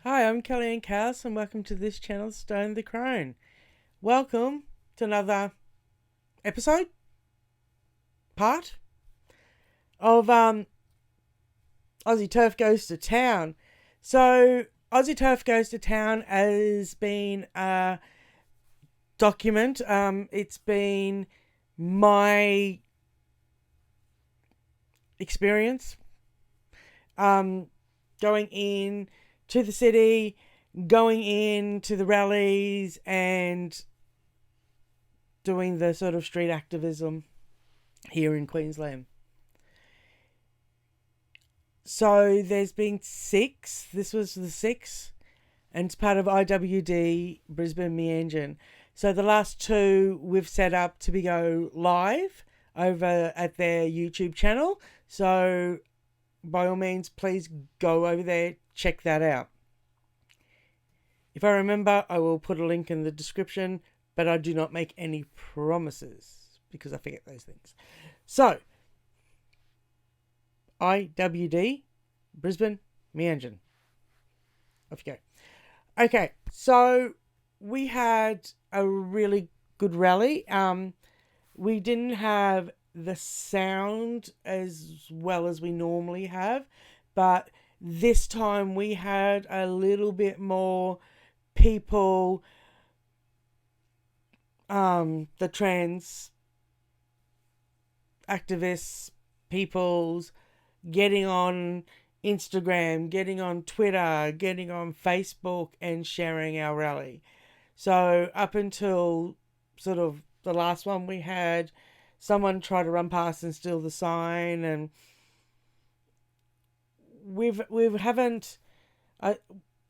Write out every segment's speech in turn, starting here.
Hi, I'm Kellyanne Cowles and welcome to this channel, Stone the Crone. Welcome to another episode, part of Aussie TERF Goes to Town. So, Aussie TERF Goes to Town has been a document. It's been my experience going in to the city, going in to the rallies and doing the sort of street activism here in Queensland. So there's been 6. This was the 6th, and it's part of IWD Brisbane Meanjin. So the last 2 we've set up to be go live over at their YouTube channel. So by all means, please go over there, check that out. If I remember, I will put a link in the description, but I do not make any promises because I forget those things. So, IWD, Brisbane, Meanjin. Off you go. Okay, so we had a really good rally. We didn't have the sound as well as we normally have, but this time we had a little bit more people, the trans activists, peoples getting on Instagram, getting on Twitter, getting on Facebook and sharing our rally. So up until sort of the last one we had, someone try to run past and steal the sign, and we haven't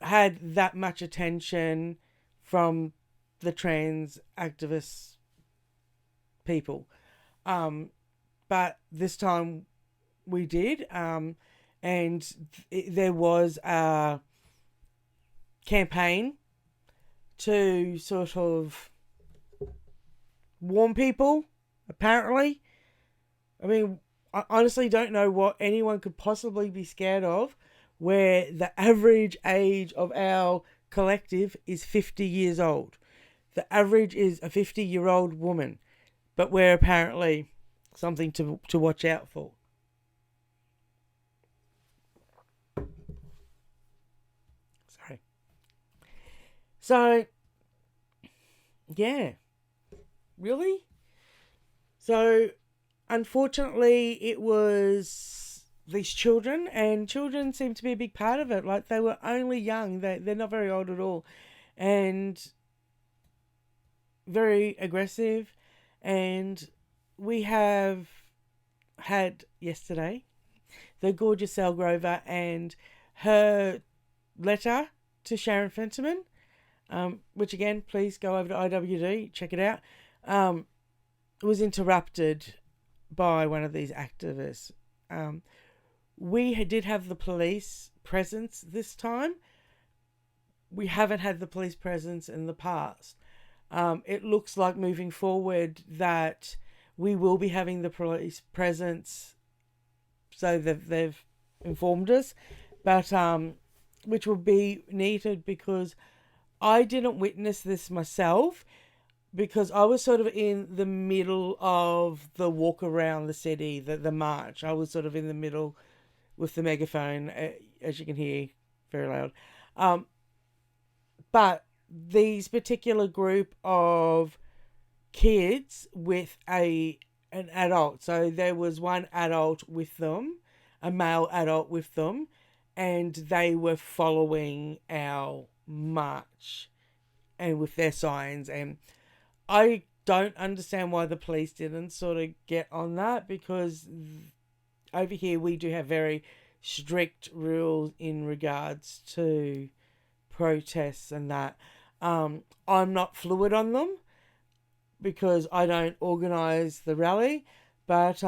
had that much attention from the trans activist people, but this time we did, and there was a campaign to sort of warn people. Apparently, I mean, I honestly don't know what anyone could possibly be scared of, where the average age of our collective is 50 years old. The average is a 50-year-old woman, but we're apparently something to watch out for. Sorry. So, yeah. Really? So, unfortunately, it was these children, and children seem to be a big part of it. Like, they were only young. They're not very old at all. And very aggressive. And we have had yesterday the gorgeous Sal Grover and her letter to Sharon Fentiman, which again, please go over to IWD, check it out. Was interrupted by one of these activists. We did have the police presence this time. We haven't had the police presence in the past. It looks like moving forward that we will be having the police presence, so they've informed us, but which will be needed because I didn't witness this myself, because I was sort of in the middle of the walk around the city, the march. I was sort of in the middle with the megaphone, as you can hear, very loud. But these particular group of kids with an adult, so there was one adult with them, a male adult with them, and they were following our march and with their signs. And I don't understand why the police didn't sort of get on that, because over here we do have very strict rules in regards to protests and that. I'm not fluid on them because I don't organise the rally, but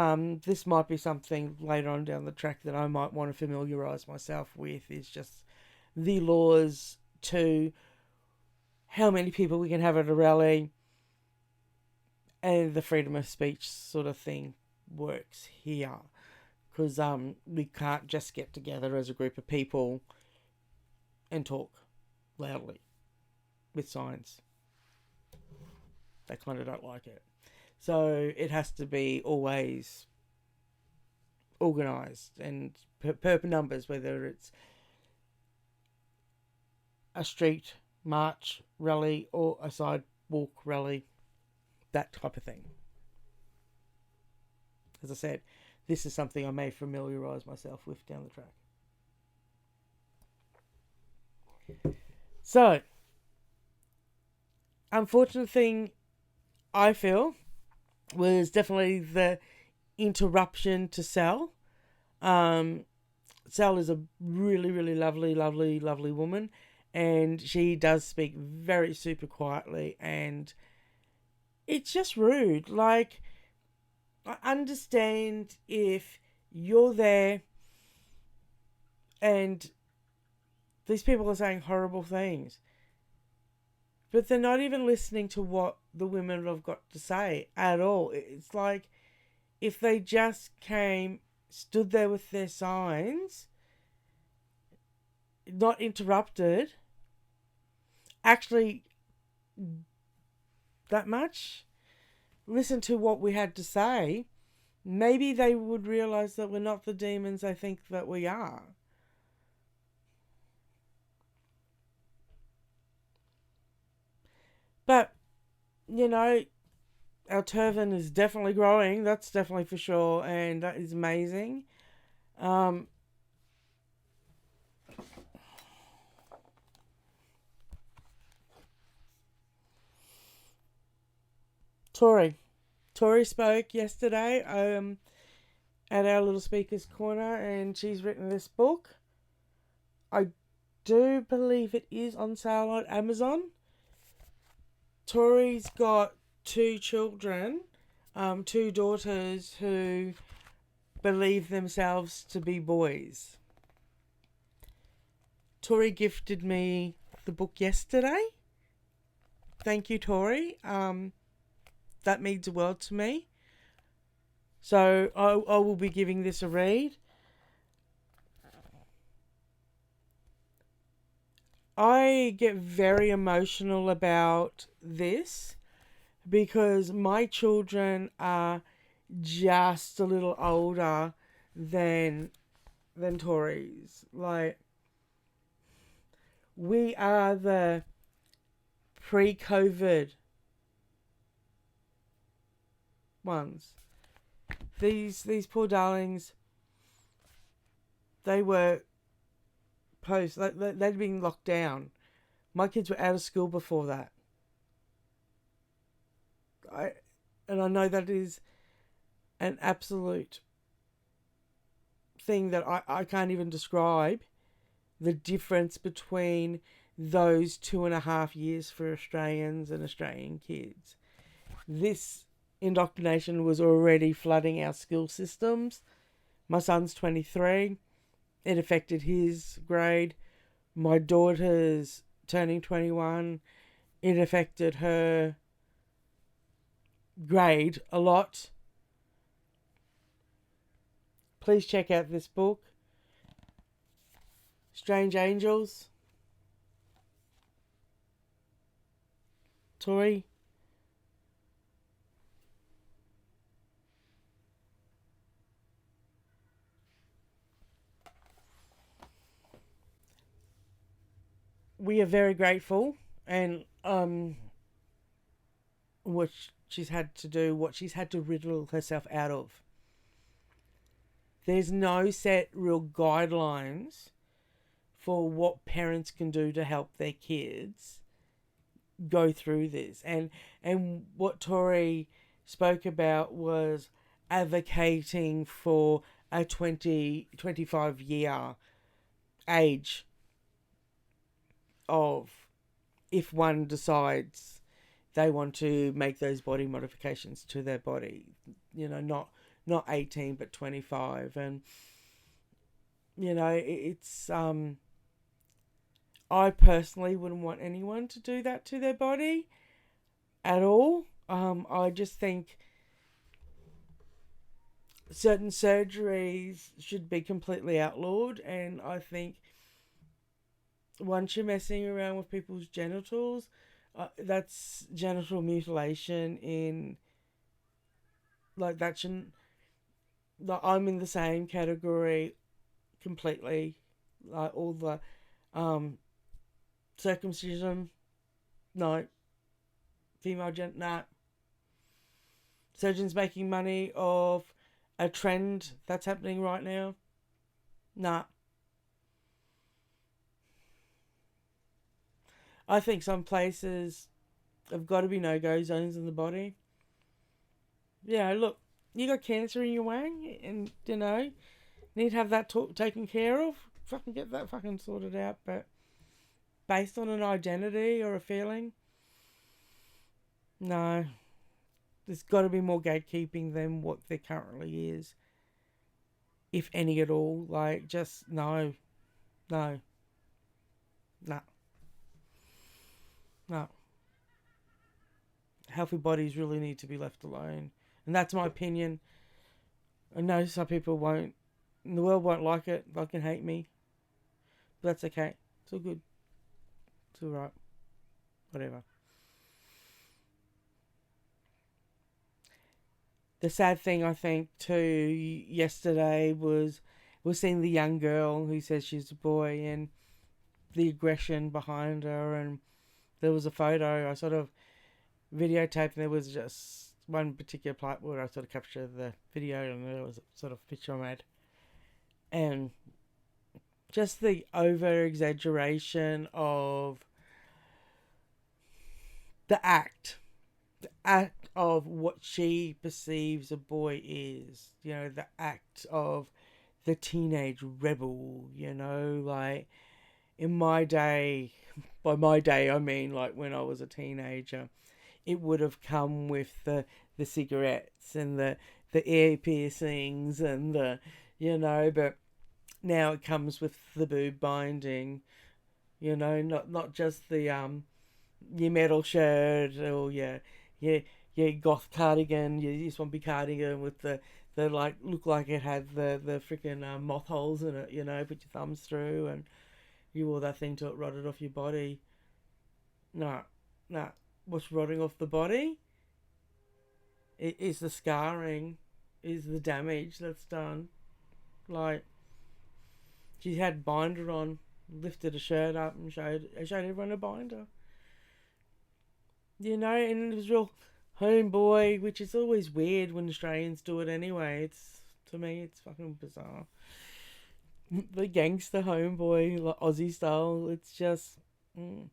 this might be something later on down the track that I might want to familiarise myself with, is just the laws to how many people we can have at a rally, and the freedom of speech sort of thing works here, because we can't just get together as a group of people and talk loudly with signs. They kind of don't like it. So it has to be always organised and per numbers, whether it's a street march rally or a sidewalk rally, that type of thing. As I said, this is something I may familiarise myself with down the track. So, unfortunate thing I feel was definitely the interruption to Sal. Sal is a really, really lovely woman, and she does speak very super quietly, and it's just rude. Like, I understand if you're there and these people are saying horrible things, but they're not even listening to what the women have got to say at all. It's like if they just came, stood there with their signs, not interrupted, actually that much, listen to what we had to say, maybe they would realise that we're not the demons they think that we are. But, you know, our turban is definitely growing, that's definitely for sure, and that is amazing. Tori spoke yesterday at our little speaker's corner, and she's written this book. I do believe it is on sale on Amazon. Tori's got 2 children, 2 daughters who believe themselves to be boys. Tori gifted me the book yesterday. Thank you, Tori. That means the world to me. So I will be giving this a read. I get very emotional about this because my children are just a little older than Tori's. Like, we are the pre-COVID ones. These poor darlings, they were they'd been locked down. My kids were out of school before that. I know that is an absolute thing that I can't even describe, the difference between those 2.5 years for Australians and Australian kids. This indoctrination was already flooding our school systems. My son's 23. It affected his grade. My daughter's turning 21. It affected her grade a lot. Please check out this book, Strange Angels. Tori. We are very grateful, and what she's had to do, what she's had to riddle herself out of. There's no set real guidelines for what parents can do to help their kids go through this. And what Tori spoke about was advocating for a 25 year age of if one decides they want to make those body modifications to their body, you know, not 18 but 25. And you know, it's I personally wouldn't want anyone to do that to their body at all. I just think certain surgeries should be completely outlawed, and I think once you're messing around with people's genitals, that's genital mutilation. In like that shouldn't. Like, I'm in the same category completely. Like all the um circumcision, no. Female nah. Surgeons making money off a trend that's happening right now. Nah. I think some places have got to be no-go zones in the body. Yeah, look, you got cancer in your wang, and need to have that taken care of. Fucking get that fucking sorted out. But based on an identity or a feeling, no. There's got to be more gatekeeping than what there currently is, if any at all. Like, just no, no, no, no. Healthy bodies really need to be left alone, and that's my opinion. I know some people won't, the world won't like it. They can hate me, but that's okay. It's all good. It's all right. Whatever. The sad thing, I think, too, yesterday was seeing the young girl who says she's a boy, and the aggression behind her. And there was a photo I sort of videotaped, and there was just one particular part where I sort of captured the video, and there was a sort of picture I made. And just the over exaggeration of the act of what she perceives a boy is, the act of the teenage rebel, like in my day, by my day I mean like when I was a teenager, it would have come with the cigarettes and the ear piercings and but now it comes with the boob binding, not just the your metal shirt or your goth cardigan, your swampy cardigan with the like look like it had the freaking moth holes in it, put your thumbs through, and you wore that thing till it rotted off your body. No, no. What's rotting off the body? It is the scarring, is the damage that's done. Like, she had binder on, lifted a shirt up and showed everyone a binder. And it was real homeboy, which is always weird when Australians do it anyway. To me, it's fucking bizarre. The gangster homeboy, like Aussie style, it's just. And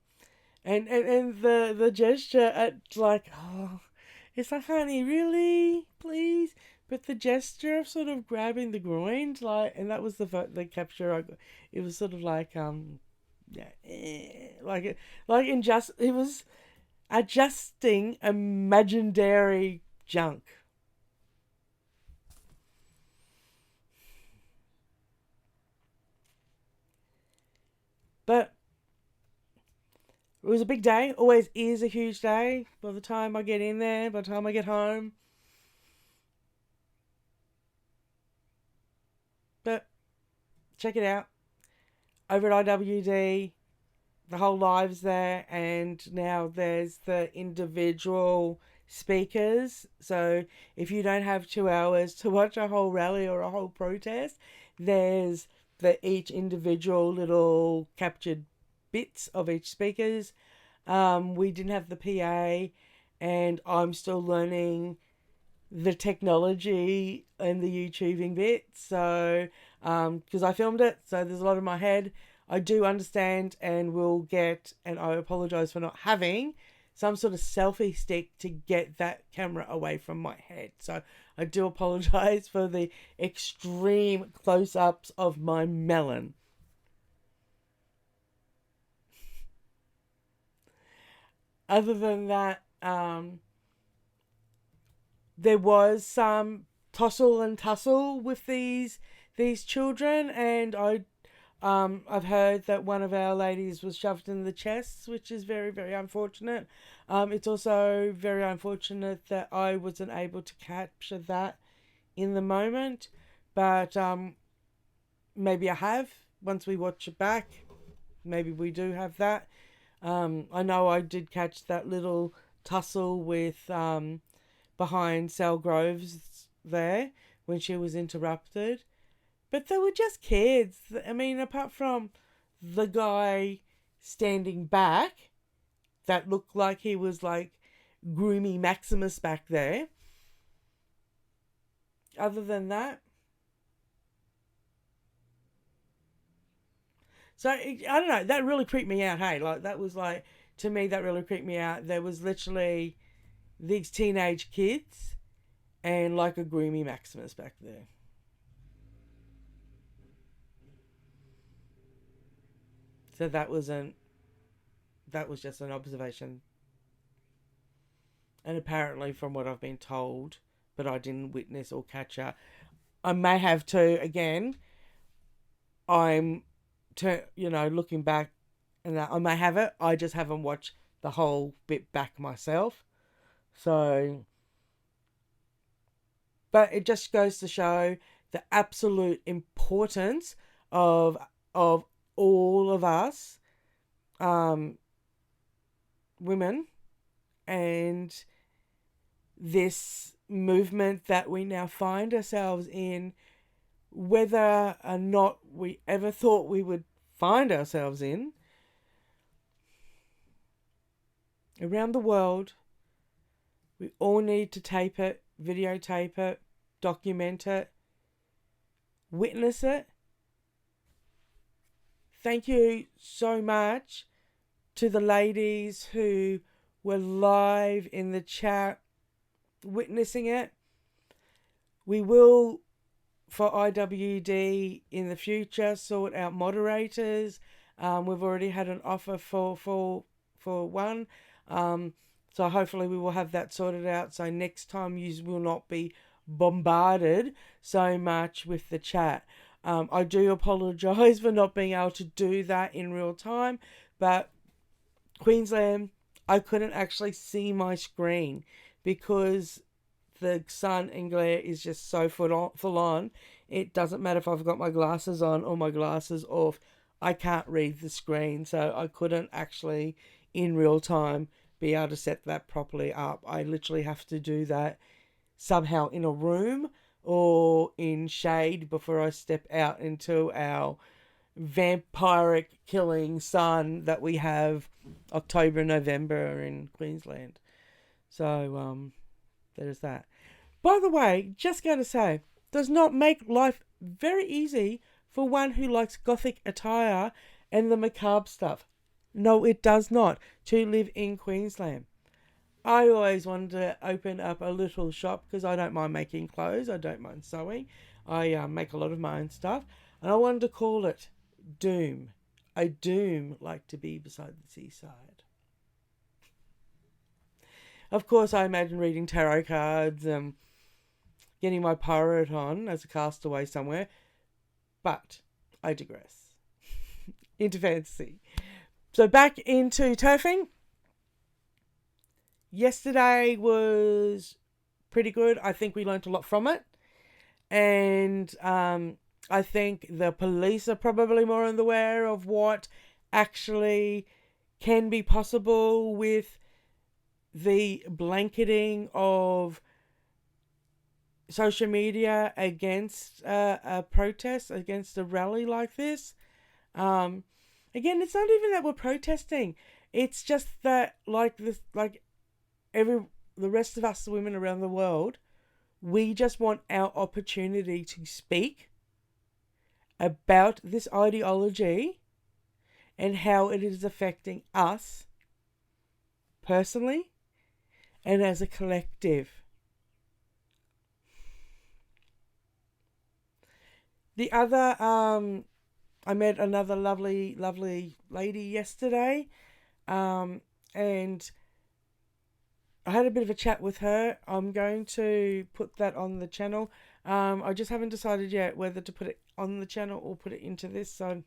the gesture at like, oh, it's like, honey, really, please. But the gesture of sort of grabbing the groin, like, and that was the capture I got. It was sort of like yeah, like it was adjusting imaginary junk. But it was a big day. Always is a huge day. By the time I get in there, by the time I get home. But check it out. Over at IWD, the whole live's there, and now there's the individual speakers. So if you don't have 2 hours to watch a whole rally or a whole protest, there's each individual little captured bits of each speakers. We didn't have the PA, and I'm still learning the technology and the YouTubing bit. So, because I filmed it, so there's a lot in my head. I do understand and will get, and I apologise for not having some sort of selfie stick to get that camera away from my head. So I do apologise for the extreme close-ups of my melon. Other than that, there was some tussle and tussle with these children, and I've heard that one of our ladies was shoved in the chest, which is very, very unfortunate. It's also very unfortunate that I wasn't able to capture that in the moment, but maybe I have once we watch it back. maybe we do have that. I know I did catch that little tussle with behind Sal Groves there when she was interrupted. But they were just kids. I mean, apart from the guy standing back that looked like he was like Groomy Maximus back there. Other than that, so I don't know. That really creeped me out. Hey, like that was like, to me, that really creeped me out. There was literally these teenage kids and like a Groomy Maximus back there. So that was just an observation. And apparently, from what I've been told, but I didn't witness or catch her, I may have to again. I'm, looking back, and I may have it. I just haven't watched the whole bit back myself. So, but it just goes to show the absolute importance of of all of us, um, women, and this movement that we now find ourselves in, whether or not we ever thought we would find ourselves in, around the world. We all need to tape it, videotape it, document it, witness it. Thank you so much to the ladies who were live in the chat witnessing it. We will, for IWD in the future, sort out moderators. We've already had an offer for one. So hopefully we will have that sorted out. So next time you will not be bombarded so much with the chat. I do apologise for not being able to do that in real time, but Queensland, I couldn't actually see my screen because the sun and glare is just so full on. It doesn't matter if I've got my glasses on or my glasses off. I can't read the screen, so I couldn't actually, in real time, be able to set that properly up. I literally have to do that somehow in a room or in shade before I step out into our vampiric killing sun that we have October, November in Queensland. So, there's that. By the way, just going to say, does not make life very easy for one who likes gothic attire and the macabre stuff. No, it does not, to live in Queensland. I always wanted to open up a little shop because I don't mind making clothes. I don't mind sewing. I make a lot of my own stuff. And I wanted to call it Doom. I doom like to be beside the seaside. Of course, I imagine reading tarot cards and getting my pirate on as a castaway somewhere. But I digress. Into fantasy. So back into turfing. Yesterday was pretty good. I think we learnt a lot from it. And I think the police are probably more aware of what actually can be possible with the blanketing of social media against a protest, against a rally like this. Again, it's not even that we're protesting. It's just that the rest of us women around the world, we just want our opportunity to speak about this ideology and how it is affecting us personally and as a collective. The other, I met another lovely lady yesterday, and I had a bit of a chat with her. I'm going to put that on the channel. I just haven't decided yet whether to put it on the channel or put it into this. So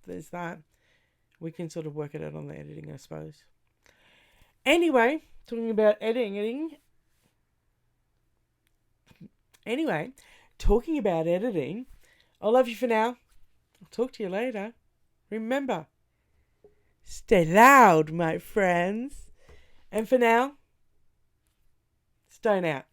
there's that. We can sort of work it out on the editing, I suppose. Anyway, talking about editing. Anyway, talking about editing. I love you for now. I'll talk to you later. Remember, Stay loud, my friends. And for now, stone out.